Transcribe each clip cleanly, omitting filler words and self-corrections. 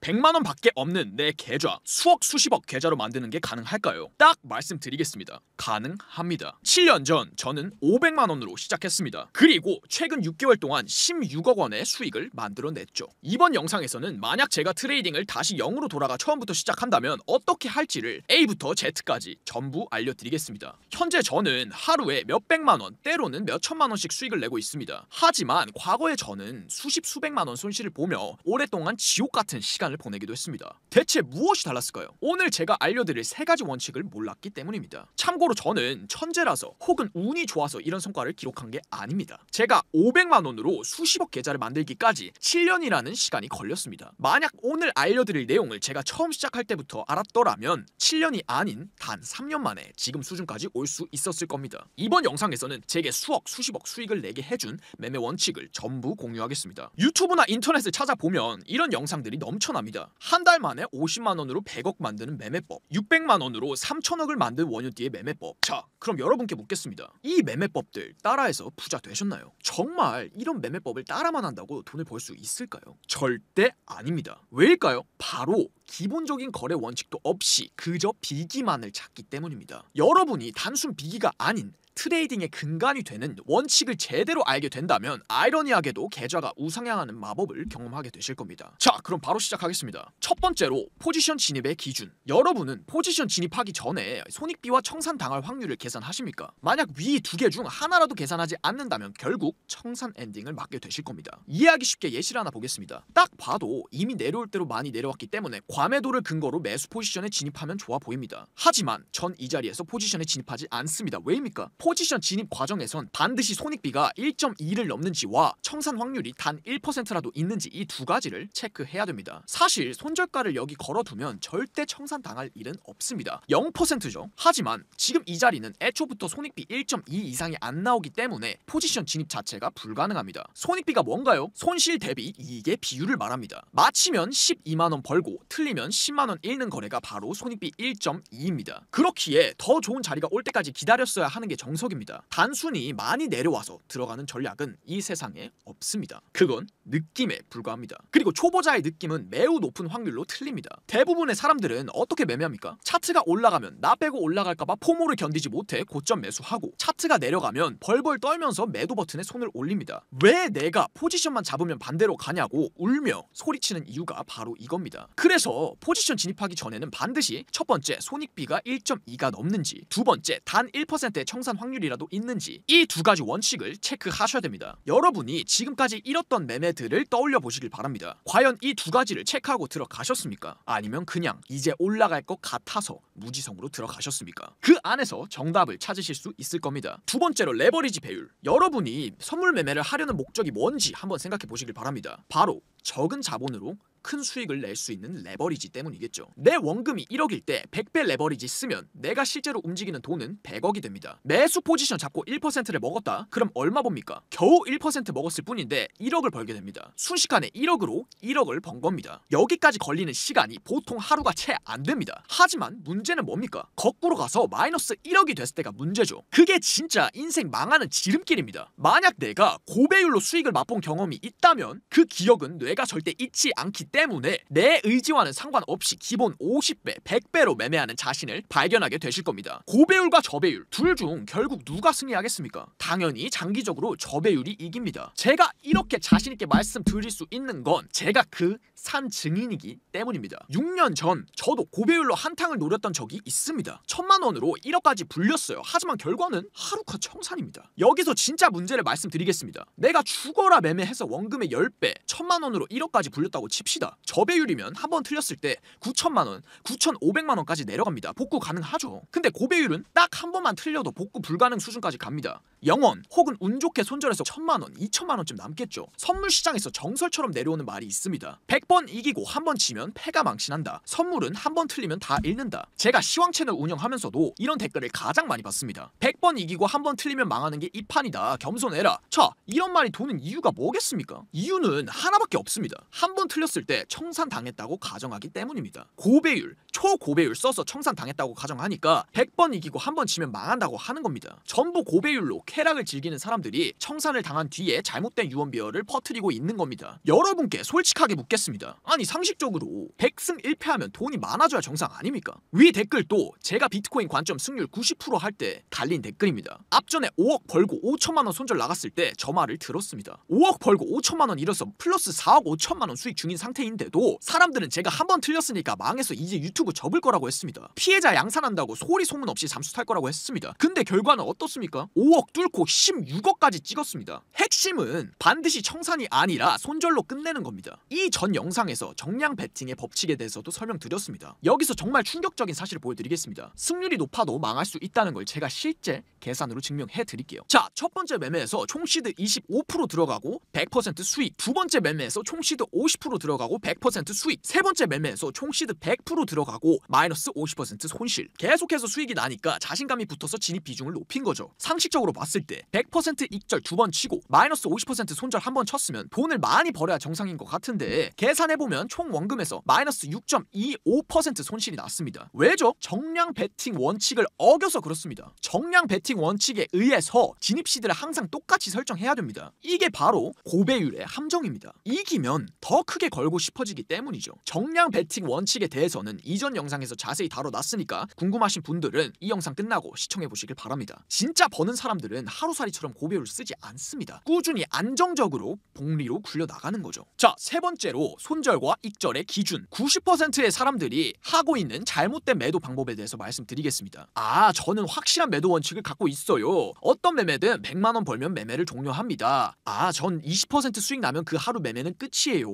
100만원 밖에 없는 내 계좌 수억 수십억 계좌로 만드는 게 가능할까요? 딱 말씀드리겠습니다. 가능합니다. 7년 전 저는 500만원으로 시작했습니다. 그리고 최근 6개월 동안 16억 원의 수익을 만들어냈죠. 이번 영상에서는 만약 제가 트레이딩을 다시 0으로 돌아가 처음부터 시작한다면 어떻게 할지를 A부터 Z까지 전부 알려드리겠습니다. 현재 저는 하루에 몇백만원 때로는 몇천만원씩 수익을 내고 있습니다. 하지만 과거에 저는 수십 수백만원 손실을 보며 오랫동안 지옥같은 시간을 보내기도 했습니다. 대체 무엇이 달랐을까요? 오늘 제가 알려드릴 3가지 원칙을 몰랐기 때문입니다. 참고로 저는 천재라서 혹은 운이 좋아서 이런 성과를 기록한 게 아닙니다. 제가 500만원으로 수십억 계좌를 만들기까지 7년이라는 시간이 걸렸습니다. 만약 오늘 알려드릴 내용을 제가 처음 시작할 때부터 알았더라면 7년이 아닌 단 3년 만에 지금 수준까지 올 수 있었을 겁니다. 이번 영상에서는 제게 수억 수십억 수익을 내게 해준 매매 원칙을 전부 공유하겠습니다. 유튜브나 인터넷을 찾아보면 이런 영상들이 넘쳐납니다. 한 달 만에 50만원으로 100억 만드는 매매법, 600만원으로 3천억을 만든 원유띠의 매매법. 자, 그럼 여러분께 묻겠습니다. 이 매매법들 따라해서 부자 되셨나요? 정말 이런 매매법을 따라만 한다고 돈을 벌 수 있을까요? 절대 아닙니다. 왜일까요? 바로 기본적인 거래 원칙도 없이 그저 비기만을 찾기 때문입니다. 여러분이 단순 비기가 아닌 트레이딩의 근간이 되는 원칙을 제대로 알게 된다면 아이러니하게도 계좌가 우상향하는 마법을 경험하게 되실 겁니다. 자, 그럼 바로 시작하겠습니다. 첫 번째로 포지션 진입의 기준. 여러분은 포지션 진입하기 전에 손익비와 청산당할 확률을 계산하십니까? 만약 위 2개 중 하나라도 계산하지 않는다면 결국 청산 엔딩을 맞게 되실 겁니다. 이해하기 쉽게 예시를 하나 보겠습니다. 딱 봐도 이미 내려올 대로 많이 내려왔기 때문에 과매도를 근거로 매수 포지션에 진입하면 좋아 보입니다. 하지만 전 이 자리에서 포지션에 진입하지 않습니다. 왜입니까? 포지션 진입 과정에선 반드시 손익비가 1.2를 넘는지와 청산 확률이 단 1%라도 있는지 이 2가지를 체크해야 됩니다. 사실 손절가를 여기 걸어두면 절대 청산당할 일은 없습니다. 0%죠. 하지만 지금 이 자리는 애초부터 손익비 1.2 이상이 안 나오기 때문에 포지션 진입 자체가 불가능합니다. 손익비가 뭔가요? 손실 대비 이익의 비율을 말합니다. 맞히면 12만원 벌고 틀리면 10만원 잃는 거래가 바로 손익비 1.2입니다. 그렇기에 더 좋은 자리가 올 때까지 기다렸어야 하는 게 정석입니다. 단순히 많이 내려와서 들어가는 전략은 이 세상에 없습니다. 그건 느낌에 불과합니다. 그리고 초보자의 느낌은 매우 높은 확률로 틀립니다. 대부분의 사람들은 어떻게 매매합니까? 차트가 올라가면 나 빼고 올라갈까봐 포모를 견디지 못해 고점 매수하고, 차트가 내려가면 벌벌 떨면서 매도 버튼에 손을 올립니다. 왜 내가 포지션만 잡으면 반대로 가냐고 울며 소리치는 이유가 바로 이겁니다. 그래서 포지션 진입하기 전에는 반드시 첫 번째 손익비가 1.2가 넘는지, 두 번째 단 1%의 청산 확률이라도 있는지, 이 2가지 원칙을 체크하셔야 됩니다. 여러분이 지금까지 잃었던 매매들을 떠올려 보시길 바랍니다. 과연 이 2가지를 체크하고 들어가셨습니까? 아니면 그냥 이제 올라갈 것 같아서 무지성으로 들어가셨습니까? 그 안에서 정답을 찾으실 수 있을 겁니다. 두 번째로 레버리지 배율. 여러분이 선물 매매를 하려는 목적이 뭔지 한번 생각해 보시길 바랍니다. 바로 적은 자본으로 큰 수익을 낼 수 있는 레버리지 때문이겠죠. 내 원금이 1억일 때 100배 레버리지 쓰면 내가 실제로 움직이는 돈은 100억이 됩니다. 매수 포지션 잡고 1%를 먹었다? 그럼 얼마 봅니까? 겨우 1% 먹었을 뿐인데 1억을 벌게 됩니다. 순식간에 1억으로 1억을 번 겁니다. 여기까지 걸리는 시간이 보통 하루가 채 안 됩니다. 하지만 문제는 뭡니까? 거꾸로 가서 마이너스 1억이 됐을 때가 문제죠. 그게 진짜 인생 망하는 지름길입니다. 만약 내가 고배율로 수익을 맛본 경험이 있다면 그 기억은 뇌가 절대 잊지 않기 때문에 내 의지와는 상관없이 기본 50배, 100배로 매매하는 자신을 발견하게 되실 겁니다. 고배율과 저배율 둘 중 결국 누가 승리하겠습니까? 당연히 장기적으로 저배율이 이깁니다. 제가 이렇게 자신있게 말씀드릴 수 있는 건 제가 그 산 증인이기 때문입니다. 6년 전 저도 고배율로 한탕을 노렸던 적이 있습니다. 1000만원으로 1억까지 불렸어요. 하지만 결과는 하루카 청산입니다. 여기서 진짜 문제를 말씀드리겠습니다. 내가 죽어라 매매해서 원금의 10배, 1000만원으로 1억까지 불렸다고 칩시다. 저배율이면 한번 틀렸을 때 9천만원, 9,500만원까지 내려갑니다. 복구 가능하죠. 근데 고배율은 딱 한 번만 틀려도 복구 불가능 수준까지 갑니다. 0원 혹은 운 좋게 손절해서 1000만원, 2000만원쯤 남겠죠. 선물 시장에서 정설처럼 내려오는 말이 있습니다. 100번 이기고 한 번 치면 패가 망신한다. 선물은 한 번 틀리면 다 잃는다. 제가 시황 채널 운영하면서도 이런 댓글을 가장 많이 봤습니다. 100번 이기고 한 번 틀리면 망하는 게 이 판이다. 겸손해라. 자, 이런 말이 도는 이유가 뭐겠습니까? 이유는 하나밖에 없습니다. 한 번 틀렸을 때 때 청산당했다고 가정하기 때문입니다. 고배율, 초고배율 써서 청산당했다고 가정하니까 100번 이기고 한 번 지면 망한다고 하는 겁니다. 전부 고배율로 쾌락을 즐기는 사람들이 청산을 당한 뒤에 잘못된 유언비어를 퍼뜨리고 있는 겁니다. 여러분께 솔직하게 묻겠습니다. 아니 상식적으로 100승 1패하면 돈이 많아져야 정상 아닙니까? 위 댓글도 제가 비트코인 관점 승률 90% 할 때 달린 댓글입니다. 앞전에 5억 벌고 5천만 원 손절 나갔을 때 저 말을 들었습니다. 5억 벌고 5천만 원 잃어서 플러스 4억 5천만 원 수익 중인 상태인데도 사람들은 제가 한 번 틀렸으니까 망해서 이제 유튜브 접을 거라고 했습니다. 피해자 양산한다고 소리 소문 없이 잠수 탈 거라고 했습니다. 근데 결과는 어떻습니까? 5억 뚫고 16억까지 찍었습니다. 핵심은 반드시 청산이 아니라 손절로 끝내는 겁니다. 이 전 영상에서 정량 베팅의 법칙에 대해서도 설명드렸습니다. 여기서 정말 충격적인 사실을 보여드리겠습니다. 승률이 높아도 망할 수 있다는 걸 제가 실제 계산으로 증명해 드릴게요. 자, 첫 번째 매매에서 총시드 25% 들어가고 100% 수익, 두 번째 매매에서 총시드 50% 들어가고 100% 수익, 세 번째 매매에서 총시드 100% 들어가고 마이너스 50% 손실. 계속해서 수익이 나니까 자신감이 붙어서 진입 비중을 높인 거죠. 상식적으로 봤을 때 100% 익절 두 번 치고 마이너스 50% 손절 한 번 쳤으면 돈을 많이 벌어야 정상인 것 같은데 계산해보면 총 원금에서 마이너스 6.25% 손실이 났습니다. 왜죠? 정량 베팅 원칙을 어겨서 그렇습니다. 정량 베팅 원칙에 의해서 진입 시드를 항상 똑같이 설정해야 됩니다. 이게 바로 고배율의 함정입니다. 이기면 더 크게 걸고 싶어지기 때문이죠. 정량 베팅 원칙에 대해서는 이전 영상에서 자세히 다뤄놨으니까 궁금하신 분들은 이 영상 끝나고 시청해보시길 바랍니다. 진짜 버는 사람들은 하루살이처럼 고배율을 쓰지 않습니다. 꾸준히 안정적으로 복리로 굴려나가는 거죠. 자, 세 번째로 손절과 익절의 기준. 90%의 사람들이 하고 있는 잘못된 매도 방법에 대해서 말씀드리겠습니다. 저는 확실한 매도 원칙을 갖고 있어요. 어떤 매매든 100만 원 벌면 매매를 종료합니다. 전 20% 수익 나면 그 하루 매매는 끝이에요.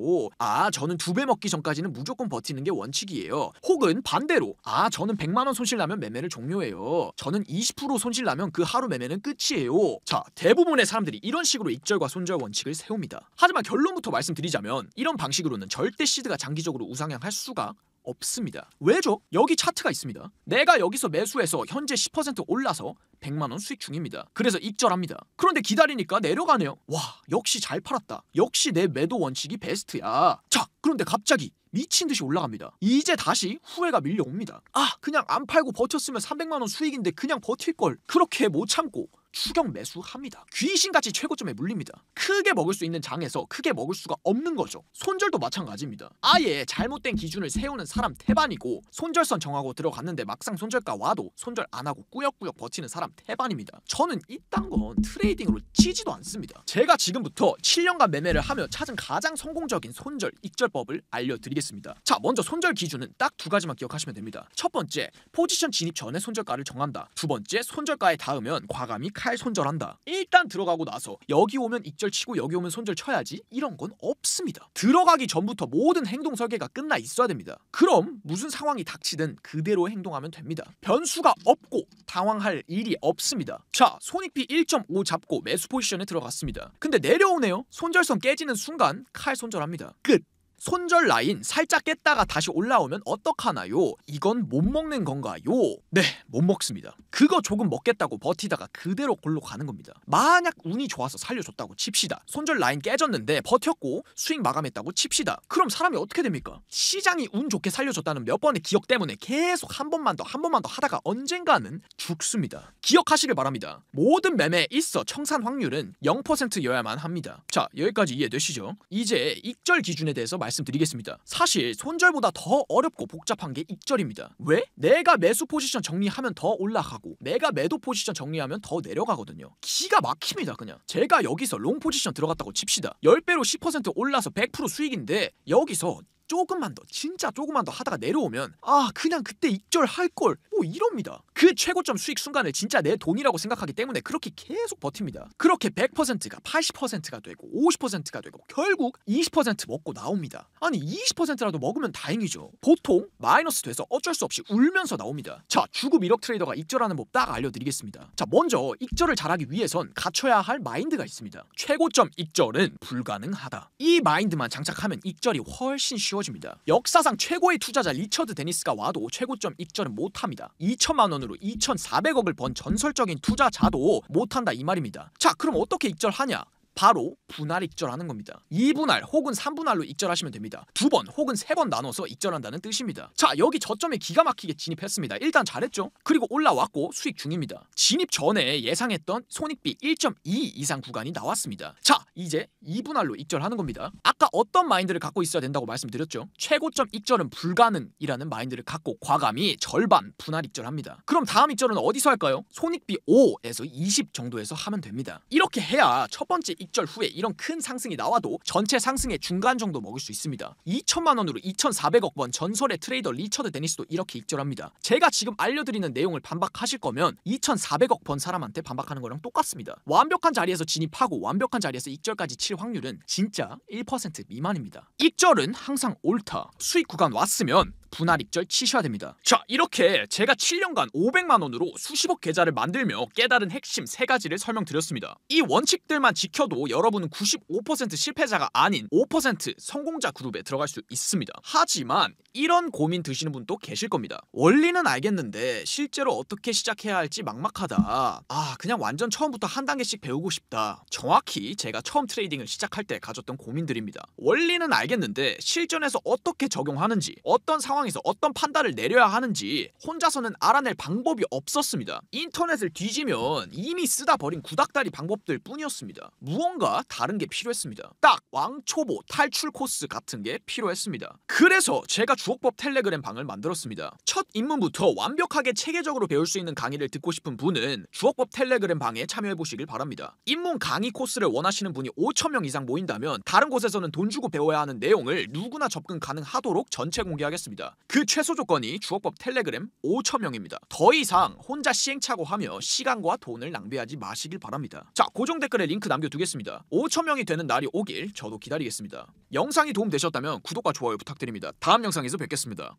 저는 2배 먹기 전까지는 무조건 버티는 게 원칙이에요. 혹은 반대로 저는 100만 원 손실 나면 매매를 종료해요. 저는 20% 손실 나면 그 하루 매매는 끝이에요. 자, 대부분의 사람들이 이런 식으로 익절과 손절 원칙을 세웁니다. 하지만 결론부터 말씀드리자면 이런 방식으로는 절대 시드가 장기적으로 우상향할 수가 없습니다. 왜죠? 여기 차트가 있습니다. 내가 여기서 매수해서 현재 10% 올라서 100만 원 수익 중입니다. 그래서 익절합니다. 그런데 기다리니까 내려가네요. 와, 역시 잘 팔았다. 역시 내 매도 원칙이 베스트야. 자, 그런데 갑자기 미친 듯이 올라갑니다. 이제 다시 후회가 밀려옵니다. 그냥 안 팔고 버텼으면 300만 원 수익인데 그냥 버틸걸. 그렇게 못 참고 추격 매수합니다. 귀신같이 최고점에 물립니다. 크게 먹을 수 있는 장에서 크게 먹을 수가 없는 거죠. 손절도 마찬가지입니다. 아예 잘못된 기준을 세우는 사람 태반이고 손절선 정하고 들어갔는데 막상 손절가 와도 손절 안 하고 꾸역꾸역 버티는 사람 태반입니다. 저는 이딴 건 트레이딩으로 치지도 않습니다. 제가 지금부터 7년간 매매를 하며 찾은 가장 성공적인 손절 익절법을 알려드리겠습니다. 자, 먼저 손절 기준은 딱 두 가지만 기억하시면 됩니다. 첫 번째, 포지션 진입 전에 손절가를 정한다. 두 번째, 손절가에 닿으면 과감히 칼 손절한다. 일단 들어가고 나서 여기 오면 익절 치고 여기 오면 손절 쳐야지 이런 건 없습니다. 들어가기 전부터 모든 행동 설계가 끝나 있어야 됩니다. 그럼 무슨 상황이 닥치든 그대로 행동하면 됩니다. 변수가 없고 당황할 일이 없습니다. 자, 손익비 1.5 잡고 매수 포지션에 들어갔습니다. 근데 내려오네요. 손절선 깨지는 순간 칼 손절합니다. 끝. 손절 라인 살짝 깼다가 다시 올라오면 어떡하나요? 이건 못 먹는 건가요? 네, 못 먹습니다. 그거 조금 먹겠다고 버티다가 그대로 골로 가는 겁니다. 만약 운이 좋아서 살려줬다고 칩시다. 손절 라인 깨졌는데 버텼고 수익 마감했다고 칩시다. 그럼 사람이 어떻게 됩니까? 시장이 운 좋게 살려줬다는 몇 번의 기억 때문에 계속 한 번만 더 하다가 언젠가는 죽습니다. 기억하시길 바랍니다. 모든 매매에 있어 청산 확률은 0%여야만 합니다. 자, 여기까지 이해되시죠? 이제 익절 기준에 대해서 말씀드리겠습니다. 사실 손절보다 더 어렵고 복잡한 게 익절입니다. 왜? 내가 매수 포지션 정리하면 더 올라가고 내가 매도 포지션 정리하면 더 내려가거든요. 기가 막힙니다. 그냥 제가 여기서 롱 포지션 들어갔다고 칩시다. 10배로 10% 올라서 100% 수익인데 여기서 조금만 더, 진짜 조금만 더 하다가 내려오면 그냥 그때 익절할걸 이럽니다. 그 최고점 수익 순간을 진짜 내 돈이라고 생각하기 때문에 그렇게 계속 버팁니다. 그렇게 100%가 80%가 되고 50%가 되고 결국 20% 먹고 나옵니다. 아니 20%라도 먹으면 다행이죠. 보통 마이너스 돼서 어쩔 수 없이 울면서 나옵니다. 자, 주급 1억 트레이더가 익절하는 법 딱 알려드리겠습니다. 자, 먼저 익절을 잘하기 위해선 갖춰야 할 마인드가 있습니다. 최고점 익절은 불가능하다. 이 마인드만 장착하면 익절이 훨씬 쉬워집니다. 역사상 최고의 투자자 리처드 데니스가 와도 최고점 익절은 못합니다. 2천만 원으로 2,400억을 번 전설적인 투자자도 못한다 이 말입니다. 자, 그럼 어떻게 익절하냐? 바로 분할 익절하는 겁니다. 2분할 혹은 3분할로 익절하시면 됩니다. 2번 혹은 3번 나눠서 익절한다는 뜻입니다. 자, 여기 저점에 기가 막히게 진입했습니다. 일단 잘했죠? 그리고 올라왔고 수익 중입니다. 진입 전에 예상했던 손익비 1.2 이상 구간이 나왔습니다. 자, 이제 2분할로 익절하는 겁니다. 아까 어떤 마인드를 갖고 있어야 된다고 말씀드렸죠? 최고점 익절은 불가능이라는 마인드를 갖고 과감히 절반 분할 익절합니다. 그럼 다음 익절은 어디서 할까요? 손익비 5에서 20 정도에서 하면 됩니다. 이렇게 해야 첫 번째 익절 후에 이런 큰 상승이 나와도 전체 상승의 중간 정도 먹을 수 있습니다. 2천만 원으로 2,400억 번 전설의 트레이더 리처드 데니스도 이렇게 익절합니다. 제가 지금 알려드리는 내용을 반박하실 거면 2,400억 번 사람한테 반박하는 거랑 똑같습니다. 완벽한 자리에서 진입하고 완벽한 자리에서 익절까지 칠 확률은 진짜 1% 미만입니다. 익절은 항상 옳다. 수익 구간 왔으면 분할 익절 치셔야 됩니다. 자, 이렇게 제가 7년간 500만 원으로 수십억 계좌를 만들며 깨달은 핵심 3가지를 설명드렸습니다. 이 원칙들만 지켜도 여러분은 95% 실패자가 아닌 5% 성공자 그룹에 들어갈 수 있습니다. 하지만 이런 고민 드시는 분도 계실 겁니다. 원리는 알겠는데 실제로 어떻게 시작해야 할지 막막하다. 그냥 완전 처음부터 한 단계씩 배우고 싶다. 정확히 제가 처음 트레이딩을 시작할 때 가졌던 고민들입니다. 원리는 알겠는데 실전에서 어떻게 적용하는지, 어떤 상황에서 어떤 판단을 내려야 하는지 혼자서는 알아낼 방법이 없었습니다. 인터넷을 뒤지면 이미 쓰다 버린 구닥다리 방법들 뿐이었습니다. 무언가 다른 게 필요했습니다. 딱 왕초보 탈출 코스 같은 게 필요했습니다. 그래서 제가 주옥법 텔레그램 방을 만들었습니다. 첫 입문부터 완벽하게 체계적으로 배울 수 있는 강의를 듣고 싶은 분은 주옥법 텔레그램 방에 참여해 보시길 바랍니다. 입문 강의 코스를 원하시는 분이 5,000명 이상 모인다면 다른 곳에서는 돈 주고 배워야 하는 내용을 누구나 접근 가능하도록 전체 공개하겠습니다. 그 최소 조건이 주옥법 텔레그램 5,000명입니다. 더 이상 혼자 시행착오하며 시간과 돈을 낭비하지 마시길 바랍니다. 자, 고정 댓글에 링크 남겨두겠습니다. 5,000명이 되는 날이 오길 저도 기다리겠습니다. 영상이 도움되셨다면 구독과 좋아요 부탁드립니다. 다음 영상에서 뵙겠습니다.